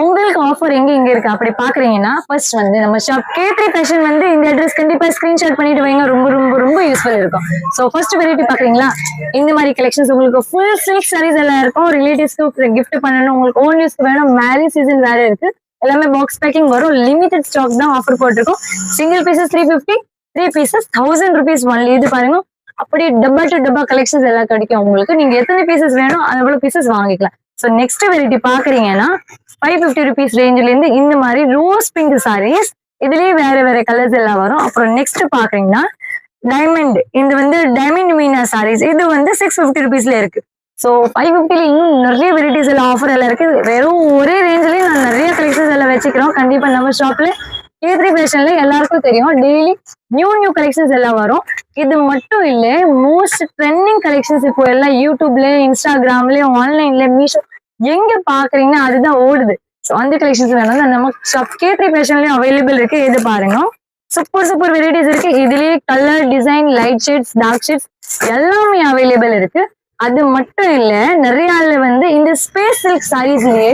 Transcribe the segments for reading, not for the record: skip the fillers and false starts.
உங்களுக்கு ஆஃபர் எங்க இருக்கு அப்படி பாக்குறீங்கன்னா ஃபர்ஸ்ட் வந்து நம்ம ஷாப் K3 ஃபேஷன் வந்து இந்த அட்ரஸ் கண்டிப்பா ஸ்கிரீன்ஷாட் பண்ணிட்டு வைங்க. ரொம்ப ரொம்ப ரொம்ப யூஸ்ஃபுல் இருக்கும். சோ ஃபர்ஸ்ட் வெரைட்டி பாக்குறீங்களா? இந்த மாதிரி கலெக்ஷன்ஸ் உங்களுக்கு ஃபுல் சில்க் சாரீஸ் எல்லாம் இருக்கும். ரிலேட்டிவ்ஸ்க்கு கிஃப்ட் பண்ணணும், உங்களுக்கு ஓன் யூஸ்க்கு வேணும், மேரேஜ் சீசன் வேற இருக்கு. எல்லாமே பாக்ஸ் பேக்கிங் வரும். லிமிடெட் ஸ்டாக் தான் ஆஃபர் போட்டிருக்கோம். Single pieces 350, 3 pieces 1000 rupees only. இது பாருங்க, அப்படியே டப்பா டு டப்பா கலெக்ஷன்ஸ் எல்லாம் கிடைக்கும் உங்களுக்கு. நீங்க எத்தனை பீசஸ் வேணும் அவ்வளவு பீசஸ் வாங்கிக்கலாம். சோ நெக்ஸ்ட் வெரைட்டி பாக்குறீங்கன்னா 550 rupees ரேஞ்சில இருந்து இந்த மாதிரி ரோஸ் பிங்க் சாரீஸ், இதுலயே வேற வேற கலர்ஸ் எல்லாம் வரும். அப்புறம் நெக்ஸ்ட் பாக்குறீங்கன்னா டைமண்ட், இது வந்து டைமண்ட் மீனா சாரீஸ், இது வந்து 650 rupeesல இருக்கு. சோ 550ல இன்னும் நிறைய வெரைட்டிஸ் எல்லாம் ஆஃபர் எல்லாம் இருக்கு. வெறும் ஒரே ரேஞ்சிலேயே நான் நிறைய கலெக்ஷன்ஸ் எல்லாம் வச்சுக்கிறோம். கண்டிப்பா நம்ம ஷாப்ல K3 ஃபேஷன்ல எல்லாருக்கும் தெரியும், டெய்லி நியூ கலெக்ஷன்ஸ் எல்லாம் வரும். இது மட்டும் இல்ல, மோஸ்ட் ட்ரெண்டிங் கலெக்ஷன்ஸ் இப்போ எல்லாம் யூடியூப்ல, இன்ஸ்டாகிராம்ல, ஆன்லைன்ல, மீஷோ எங்க பாக்குறீங்கன்னா அதுதான் ஓடுது. ஸோ அந்த கலெக்ஷன்ஸ் வேணும் நம்ம ஷாப் K3 ஃபேஷன்லயும் அவைலபிள் இருக்கு. இது பாருங்க, சூப்பர் வெரைட்டிஸ் இருக்கு. இதுலயே colour, design, light shades, dark shades எல்லாமே அவைலபிள் இருக்கு. அது மட்டும் இல்ல, நிறைய ஆள்ல வந்து இந்த ஸ்பேஸ் சில்க் சாரீஸ்லயே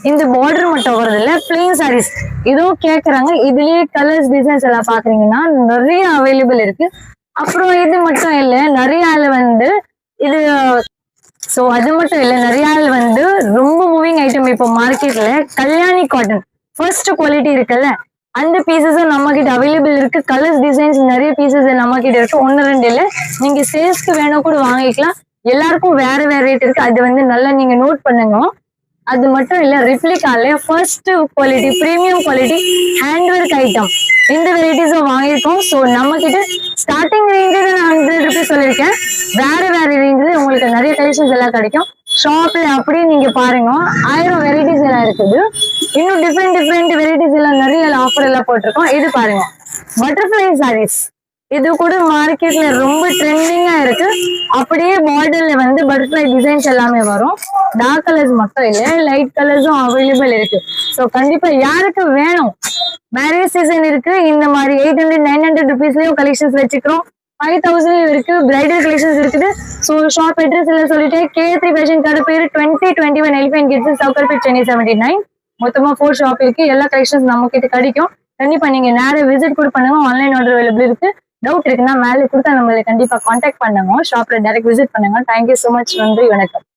இந்த பார்டர் மட்டும் வருது இல்ல, பிளெயின் சாரீஸ் இதுவும் கேக்குறாங்க. இதுலயே கலர்ஸ், டிசைன்ஸ் எல்லாம் பாக்குறீங்கன்னா நிறைய அவைலபிள் இருக்கு. அப்புறம் இது மட்டும் இல்ல, நிறைய ஆள் வந்து இது சோ அது மட்டும் இல்ல, நிறைய ஆள் வந்து ரொம்ப மூவிங் ஐட்டம் இப்போ மார்க்கெட்ல கல்யாணி காட்டன் ஃபர்ஸ்ட் குவாலிட்டி இருக்குல்ல, அந்த பீசஸும் நம்ம கிட்ட அவைலபிள் இருக்கு. கலர்ஸ், டிசைன்ஸ் நிறைய பீசஸ் நம்ம கிட்ட இருக்கு. ஒன்னு ரெண்டு இல்ல, நீங்க சேல்ஸ்க்கு வேணும் கூட வாங்கிக்கலாம். எல்லாருக்கும் வேற வேற ரேட் இருக்கு. அது வந்து நல்லா நீங்க நோட் பண்ணுங்க. அது மட்டும் இல்ல, ரெப்ளிகால first quality, premium quality hand work item இந்த வெரைட்டிஸும் வாங்கியிருக்கோம். ஸோ நம்ம கிட்ட ஸ்டார்டிங் ரேஞ்சில் நான் 100 rupees சொல்லியிருக்கேன். வேற ரேஞ்சில் உங்களுக்கு நிறைய கலெக்ஷன்ஸ் எல்லாம் கிடைக்கும். ஷாப்ல அப்படியே நீங்க பாருங்க, 1000 வெரைட்டிஸ் எல்லாம் இருக்குது. இன்னும் டிஃப்ரெண்ட் வெரைட்டிஸ் எல்லாம் நிறைய ஆஃபர் எல்லாம் போட்டிருக்கோம். இது பாருங்க, பட்டர்ஃபிளை சாரீஸ், இது கூட மார்க்கெட்ல ரொம்ப ட்ரெண்டிங்கா இருக்கு. அப்படியே பார்டர்ல வந்து பட்டர்ஃபிளை டிசைன்ஸ் எல்லாமே வரும். டார்க் கலர்ஸ் மட்டும் இல்ல, லைட் கலர்ஸும் அவைலபிள் இருக்கு. ஸோ கண்டிப்பா யாருக்கு வேணும், மேரேஜ் சீசன் இருக்கு. இந்த மாதிரி 800, 900 rupeesலயும் கலெக்ஷன்ஸ் வச்சுக்கிறோம். 5000 இருக்கு, பிரைடல் கலெக்ஷன்ஸ் இருக்குது. ஸோ ஷாப் அட்ரஸ் எல்லாம் சொல்லிட்டு, K3 ஃபேஷன் கடை பேரு 2021 எலிஃபென்ட் கிட்ஸ், சவுக்கர்பேட், சென்னை 79. மொத்தமா 4 ஷாப் இருக்கு. எல்லா கலெக்ஷன்ஸ் நம்ம கிட்ட கிடைக்கும். கண்டிப்பா நீங்க நேரம் விசிட் கூட பண்ணுங்க. ஆன்லைன் ஆர்டர் அவைலபிள் இருக்கு. டவுட் இருக்குன்னா மேலே கொடுத்தா நம்மளை கண்டிப்பா கான்டாக்ட் பண்ணுங்க. ஷாப்ல டைரக்ட் விசிட் பண்ணுங்க. Thank you so much. நன்றி, வணக்கம்.